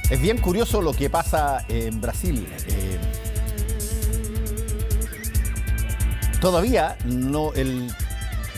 Es bien curioso lo que pasa en Brasil. Todavía no, el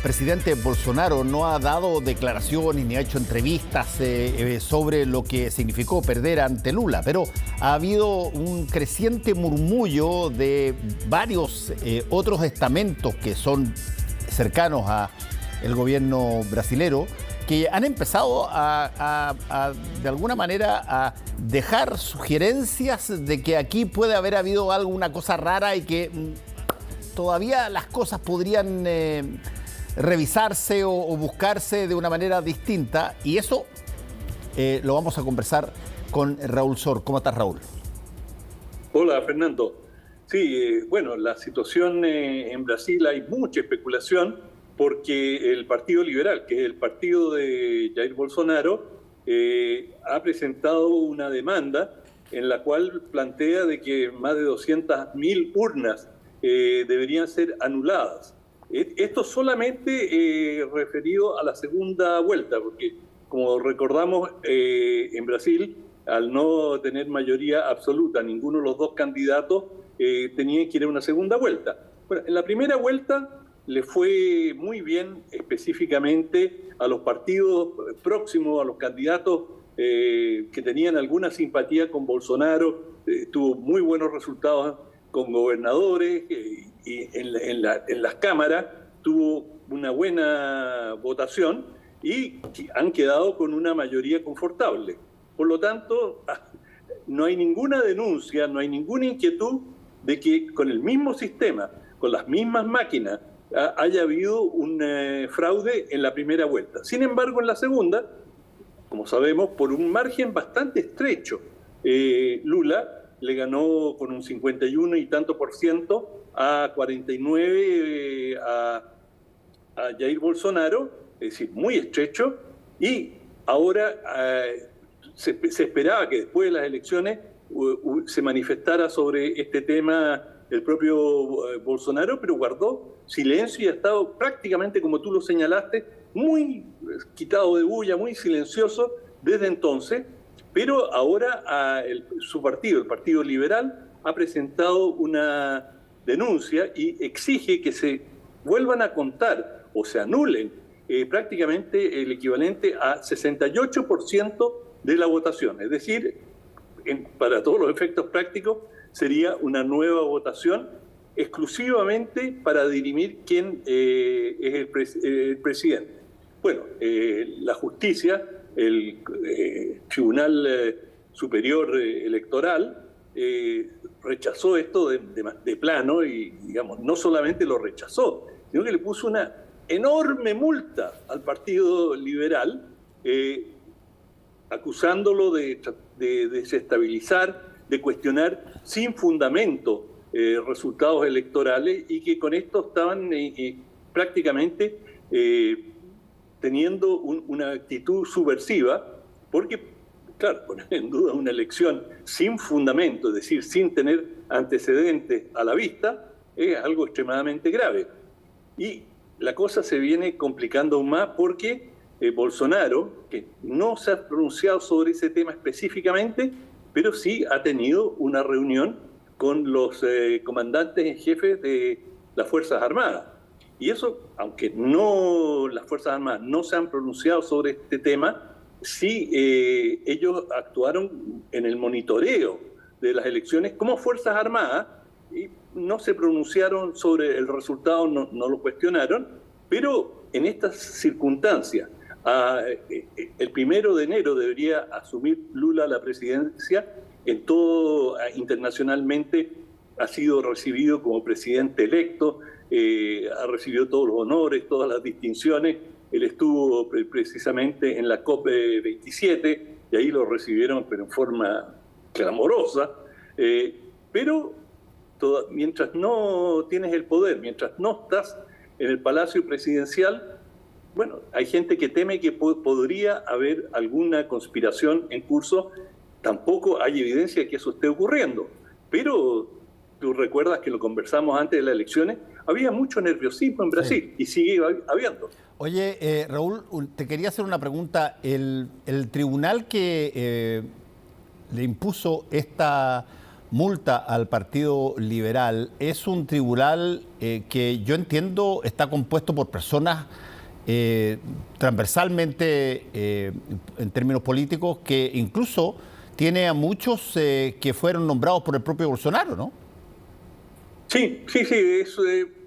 presidente Bolsonaro no ha dado declaraciones ni ha hecho entrevistas sobre lo que significó perder ante Lula, pero ha habido un creciente murmullo de varios otros estamentos que son cercanos al gobierno brasilero, que han empezado de alguna manera a dejar sugerencias de que aquí puede haber habido alguna cosa rara y que todavía las cosas podrían revisarse o buscarse de una manera distinta. Y eso lo vamos a conversar con Raúl Sor. ¿Cómo estás, Raúl? Hola, Fernando. Sí, bueno, la situación en Brasil, hay mucha especulación porque el Partido Liberal, que es el partido de Jair Bolsonaro, ha presentado una demanda en la cual plantea de que más de 200.000 urnas deberían ser anuladas. Esto solamente referido a la segunda vuelta, porque como recordamos, en Brasil, al no tener mayoría absoluta, ninguno de los dos candidatos tenía que ir a una segunda vuelta. Bueno, en la primera vuelta le fue muy bien específicamente a los partidos próximos, a los candidatos que tenían alguna simpatía con Bolsonaro. Tuvo muy buenos resultados con gobernadores y en las cámaras tuvo una buena votación y han quedado con una mayoría confortable. Por lo tanto, no hay ninguna denuncia, no hay ninguna inquietud de que con el mismo sistema, con las mismas máquinas, haya habido un fraude en la primera vuelta. Sin embargo, en la segunda, como sabemos, por un margen bastante estrecho, Lula le ganó con un 51 y tanto por ciento a 49 a Jair Bolsonaro, es decir, muy estrecho, y ahora se esperaba que después de las elecciones se manifestara sobre este tema el propio Bolsonaro, pero guardó silencio y ha estado prácticamente, como tú lo señalaste, muy quitado de bulla, muy silencioso desde entonces, pero ahora su partido, el Partido Liberal, ha presentado una denuncia y exige que se vuelvan a contar o se anulen prácticamente el equivalente a 68% de la votación. Es decir, para todos los efectos prácticos, sería una nueva votación exclusivamente para dirimir quién es el presidente. Bueno, la justicia, el Tribunal Superior Electoral, rechazó esto de plano y, digamos, no solamente lo rechazó, sino que le puso una enorme multa al Partido Liberal, acusándolo de desestabilizar, de cuestionar sin fundamento resultados electorales y que con esto estaban prácticamente teniendo una actitud subversiva, porque, claro, poner en duda una elección sin fundamento, es decir, sin tener antecedentes a la vista, es algo extremadamente grave. Y la cosa se viene complicando aún más porque Bolsonaro, que no se ha pronunciado sobre ese tema específicamente, pero sí ha tenido una reunión con los comandantes en jefe de las Fuerzas Armadas. Y eso, aunque las Fuerzas Armadas no se han pronunciado sobre este tema, sí ellos actuaron en el monitoreo de las elecciones como Fuerzas Armadas y no se pronunciaron sobre el resultado, no lo cuestionaron, pero en estas circunstancias, el 1 de enero debería asumir Lula la presidencia. En todo internacionalmente ha sido recibido como presidente electo, ha recibido todos los honores, todas las distinciones. Él estuvo precisamente en la COP27 y ahí lo recibieron, pero en forma clamorosa. Pero mientras no tienes el poder, mientras no estás en el Palacio Presidencial, bueno, hay gente que teme que podría haber alguna conspiración en curso. Tampoco hay evidencia de que eso esté ocurriendo. Pero tú recuerdas que lo conversamos antes de las elecciones, había mucho nerviosismo en Brasil, sí, y sigue habiendo. Oye, Raúl, te quería hacer una pregunta. El tribunal que le impuso esta multa al Partido Liberal es un tribunal que yo entiendo está compuesto por personas transversalmente en términos políticos, que incluso tiene a muchos que fueron nombrados por el propio Bolsonaro, ¿no? Sí,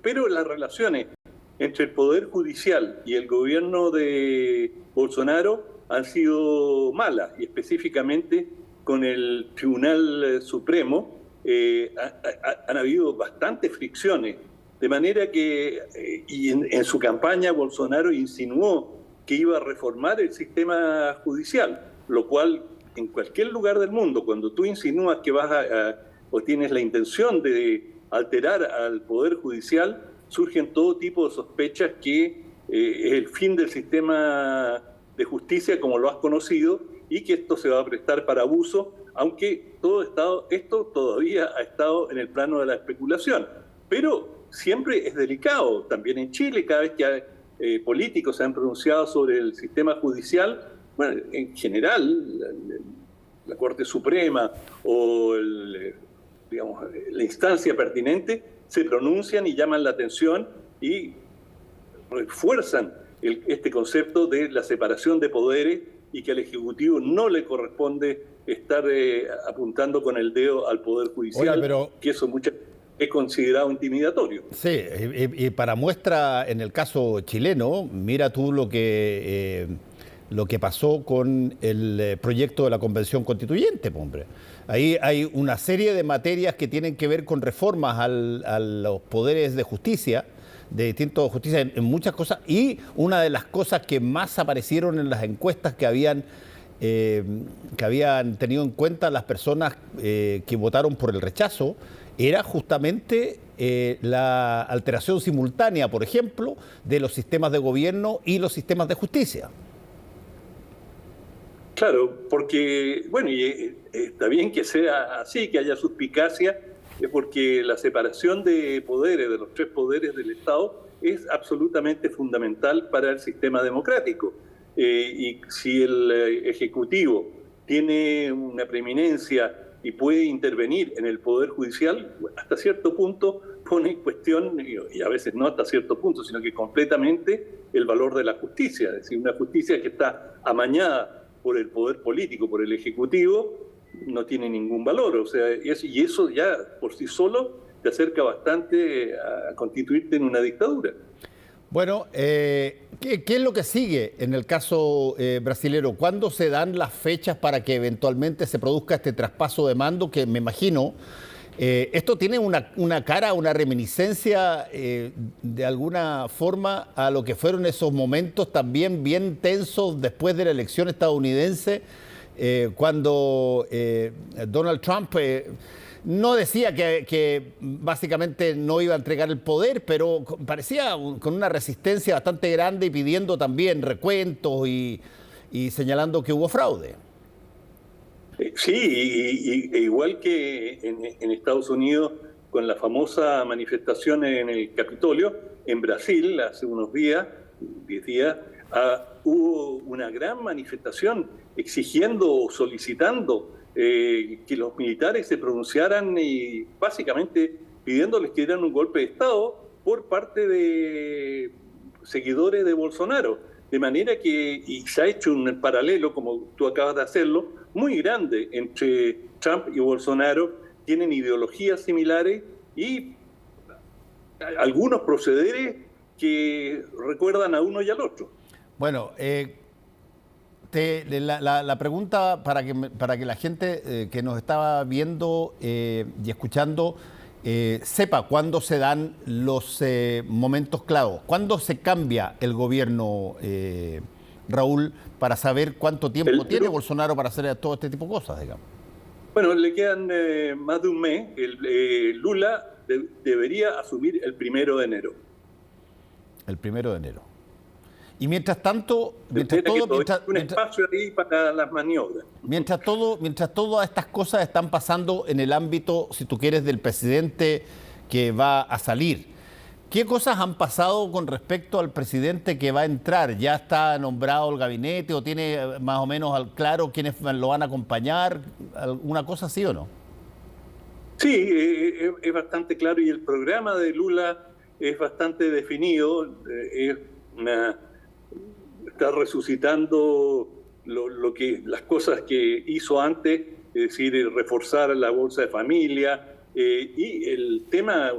pero las relaciones entre el Poder Judicial y el gobierno de Bolsonaro han sido malas, y específicamente con el Tribunal Supremo han habido bastantes fricciones, de manera que, y en su campaña Bolsonaro insinuó que iba a reformar el sistema judicial, lo cual en cualquier lugar del mundo, cuando tú insinúas que vas o tienes la intención de alterar al Poder Judicial, surgen todo tipo de sospechas que es el fin del sistema de justicia como lo has conocido, y que esto se va a prestar para abuso, aunque esto todavía ha estado en el plano de la especulación. Pero siempre es delicado, también en Chile, cada vez que políticos se han pronunciado sobre el sistema judicial, bueno, en general, la Corte Suprema o la instancia pertinente se pronuncian y llaman la atención y refuerzan este concepto de la separación de poderes, y que al Ejecutivo no le corresponde estar apuntando con el dedo al Poder Judicial. Oye, que eso es considerado intimidatorio. Sí, y para muestra, en el caso chileno, mira tú lo que pasó con el proyecto de la Convención Constituyente, hombre. Ahí hay una serie de materias que tienen que ver con reformas a los poderes de justicia, de distintos justicias en muchas cosas, y una de las cosas que más aparecieron en las encuestas que habían tenido en cuenta las personas que votaron por el rechazo era justamente la alteración simultánea, por ejemplo, de los sistemas de gobierno y los sistemas de justicia. Claro, porque, bueno, y está bien que sea así, que haya suspicacia, porque la separación de poderes, de los tres poderes del Estado, es absolutamente fundamental para el sistema democrático. Y si el Ejecutivo tiene una preeminencia y puede intervenir en el Poder Judicial, hasta cierto punto pone en cuestión, y a veces no hasta cierto punto, sino que completamente, el valor de la justicia. Es decir, una justicia que está amañada por el poder político, por el Ejecutivo, no tiene ningún valor. O sea, y eso ya por sí solo te acerca bastante a constituirte en una dictadura. Bueno, ¿qué es lo que sigue en el caso brasilero? ¿Cuándo se dan las fechas para que eventualmente se produzca este traspaso de mando? Que me imagino, esto tiene una cara, una reminiscencia de alguna forma a lo que fueron esos momentos también bien tensos después de la elección estadounidense, cuando Donald Trump no decía que básicamente no iba a entregar el poder, pero parecía con una resistencia bastante grande y pidiendo también recuentos y señalando que hubo fraude. Sí, igual que en Estados Unidos, con la famosa manifestación en el Capitolio, en Brasil, hace unos días, 10 días, hubo una gran manifestación exigiendo o solicitando que los militares se pronunciaran y básicamente pidiéndoles que dieran un golpe de Estado por parte de seguidores de Bolsonaro. De manera que y se ha hecho un paralelo, como tú acabas de hacerlo, muy grande entre Trump y Bolsonaro. Tienen ideologías similares y algunos procederes que recuerdan a uno y al otro. Bueno, la pregunta para que la gente que nos estaba viendo y escuchando sepa cuándo se dan los momentos clavos, cuándo se cambia el gobierno, Raúl, para saber cuánto tiempo tiene Bolsonaro para hacer todo este tipo de cosas, digamos. Bueno, le quedan más de un mes. Lula debería asumir el 1 de enero. El 1 de enero. Y mientras tanto, un espacio ahí para las maniobras. Mientras todas estas cosas están pasando en el ámbito, si tú quieres, del presidente que va a salir, ¿Qué cosas han pasado con respecto al presidente que va a entrar? ¿Ya está nombrado el gabinete o tiene más o menos claro quiénes lo van a acompañar? ¿Alguna cosa así o no? Sí, es bastante claro y el programa de Lula es bastante definido. Está resucitando las cosas que hizo antes, es decir, reforzar la bolsa de familia. Y el tema,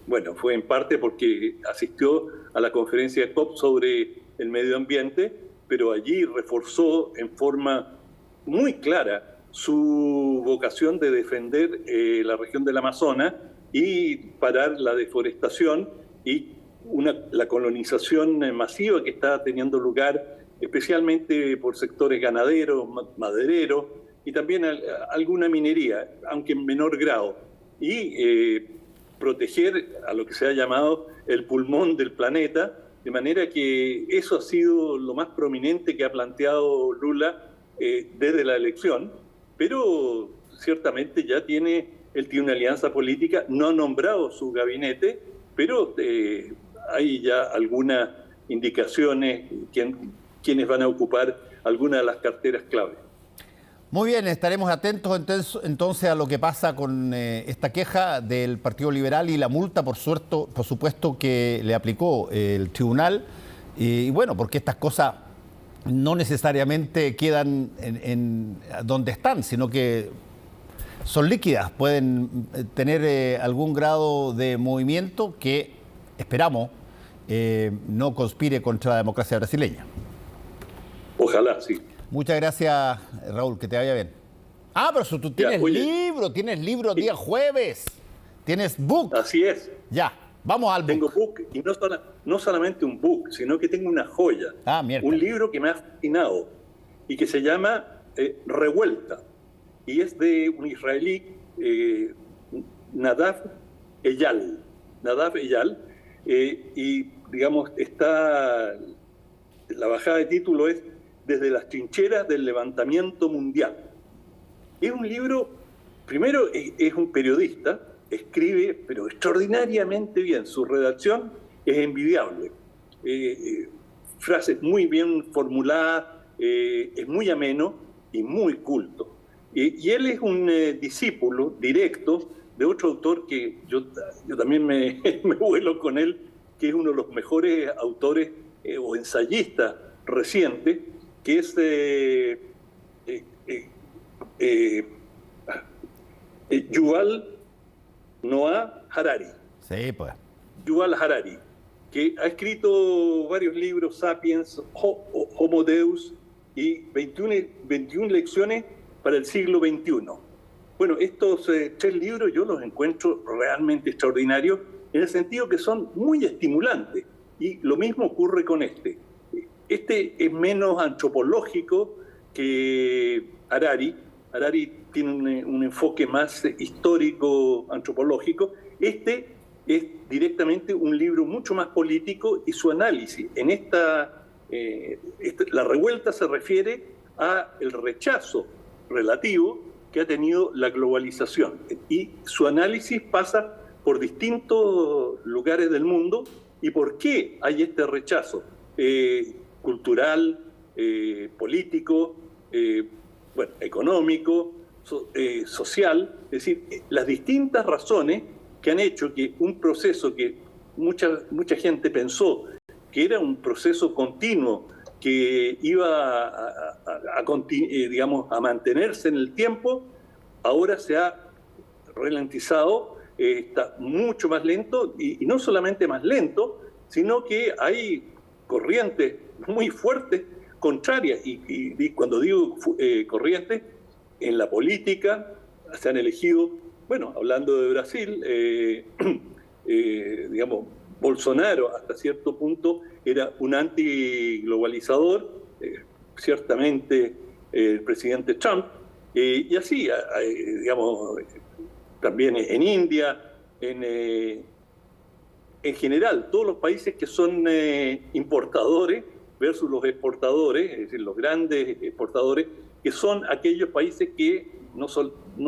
bueno, fue en parte porque asistió a la conferencia de COP sobre el medio ambiente, pero allí reforzó en forma muy clara su vocación de defender la región del Amazonas y parar la deforestación y la colonización masiva que está teniendo lugar, especialmente por sectores ganaderos, madereros y también alguna minería, aunque en menor grado. Y proteger a lo que se ha llamado el pulmón del planeta, de manera que eso ha sido lo más prominente que ha planteado Lula desde la elección, pero ciertamente ya él tiene una alianza política, no ha nombrado su gabinete, pero hay ya algunas indicaciones quienes van a ocupar algunas de las carteras clave. Muy bien, estaremos atentos entonces a lo que pasa con esta queja del Partido Liberal y la multa, por supuesto, que le aplicó el tribunal. Y bueno, porque estas cosas no necesariamente quedan en donde están, sino que son líquidas, pueden tener algún grado de movimiento que esperamos no conspire contra la democracia brasileña. Ojalá, sí. Muchas gracias, Raúl, que te vaya bien. Ah, pero tú tienes libro día jueves. Tienes book. Así es. Ya, vamos al book. Tengo book y no solamente un book, sino que tengo una joya. Un libro que me ha fascinado y que se llama Revuelta. Y es de un israelí, Nadav Eyal. Y, digamos, la bajada de título es Desde las trincheras del levantamiento mundial. Es un libro, primero es un periodista, escribe, pero extraordinariamente bien. Su redacción es envidiable. Frases muy bien formuladas, es muy ameno y muy culto. Y él es un discípulo directo de otro autor que yo también me vuelo con él, que es uno de los mejores autores o ensayistas recientes, que es Yuval Noah Harari. Sí, pues. Yuval Harari, que ha escrito varios libros, Sapiens, Homo Deus y 21 lecciones para el siglo XXI. Bueno, estos 3 libros yo los encuentro realmente extraordinarios en el sentido que son muy estimulantes. Y lo mismo ocurre con este. Este es menos antropológico que Harari. Harari tiene un enfoque más histórico-antropológico. Este es directamente un libro mucho más político y su análisis. En la revuelta se refiere al rechazo relativo que ha tenido la globalización. Y su análisis pasa por distintos lugares del mundo y por qué hay este rechazo cultural, político, económico, social, es decir, las distintas razones que han hecho que un proceso que mucha gente pensó que era un proceso continuo, que iba a mantenerse en el tiempo, ahora se ha ralentizado, está mucho más lento, y no solamente más lento, sino que hay corrientes muy fuertes, contrarias, y cuando digo corrientes, en la política se han elegido, bueno, hablando de Brasil, Bolsonaro hasta cierto punto era un antiglobalizador, ciertamente el presidente Trump, y así, también en India, en general, todos los países que son importadores versus los exportadores, es decir, los grandes exportadores, que son aquellos países que no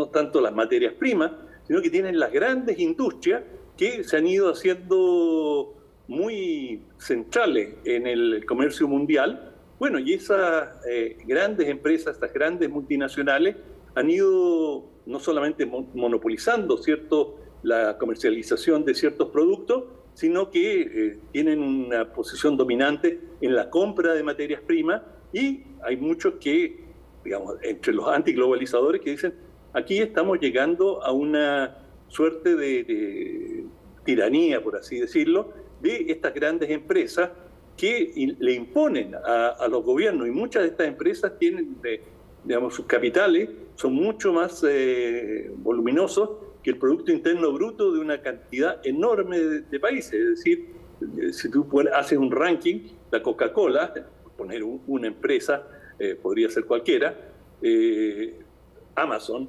tanto las materias primas, sino que tienen las grandes industrias que se han ido haciendo muy centrales en el comercio mundial. Bueno, y esas grandes empresas, estas grandes multinacionales, han ido no solamente monopolizando, ¿cierto?, la comercialización de ciertos productos, sino que tienen una posición dominante en la compra de materias primas, y hay muchos que, digamos, entre los antiglobalizadores, que dicen, aquí estamos llegando a una suerte de tiranía, por así decirlo, de estas grandes empresas que le imponen a los gobiernos, y muchas de estas empresas tienen, digamos, sus capitales son mucho más voluminosos que el Producto Interno Bruto de una cantidad enorme de países. Es decir, si tú haces un ranking, la Coca-Cola, por poner una empresa, podría ser cualquiera, Amazon,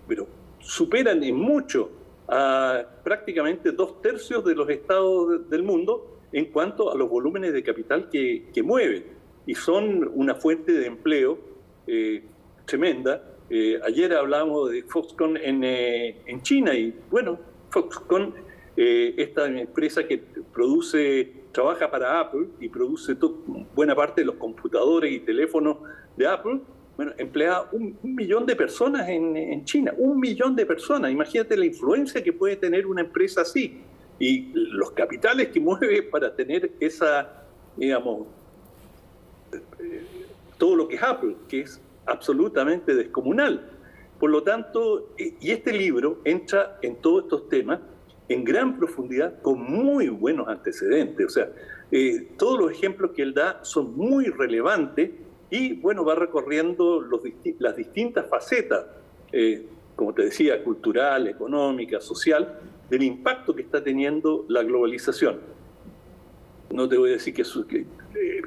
pero superan en mucho a prácticamente 2/3 de los estados del mundo en cuanto a los volúmenes de capital que mueven, y son una fuente de empleo tremenda. Ayer hablábamos de Foxconn en China, y bueno, Foxconn, esta empresa que trabaja para Apple y produce buena parte de los computadores y teléfonos de Apple, bueno, emplea 1 millón de personas en China, 1 millón de personas. Imagínate la influencia que puede tener una empresa así, y los capitales que mueve para tener esa, digamos, todo lo que es Apple, que es absolutamente descomunal. Por lo tanto, y este libro entra en todos estos temas en gran profundidad, con muy buenos antecedentes. O sea, todos los ejemplos que él da son muy relevantes, y bueno, va recorriendo las distintas facetas, como te decía, cultural, económica, social, del impacto que está teniendo la globalización. No te voy a decir que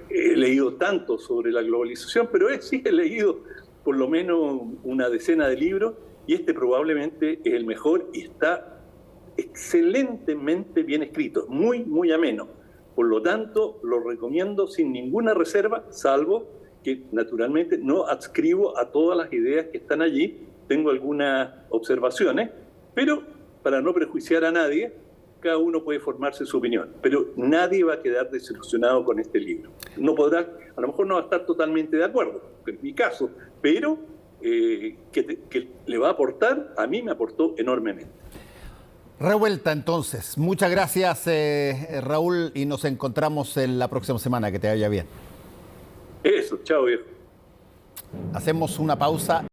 he leído tanto sobre la globalización, pero sí he leído por lo menos una decena de libros, y este probablemente es el mejor, y está excelentemente bien escrito, muy, muy ameno. Por lo tanto, lo recomiendo sin ninguna reserva, salvo que naturalmente no adscribo a todas las ideas que están allí. Tengo algunas observaciones, pero para no prejuiciar a nadie, cada uno puede formarse su opinión, pero nadie va a quedar desilusionado con este libro. No podrá, a lo mejor no va a estar totalmente de acuerdo, en mi caso, pero que le va a aportar, a mí me aportó enormemente. Revuelta, entonces. Muchas gracias, Raúl, y nos encontramos en la próxima semana. Que te vaya bien. Eso, chao, viejo. Hacemos una pausa.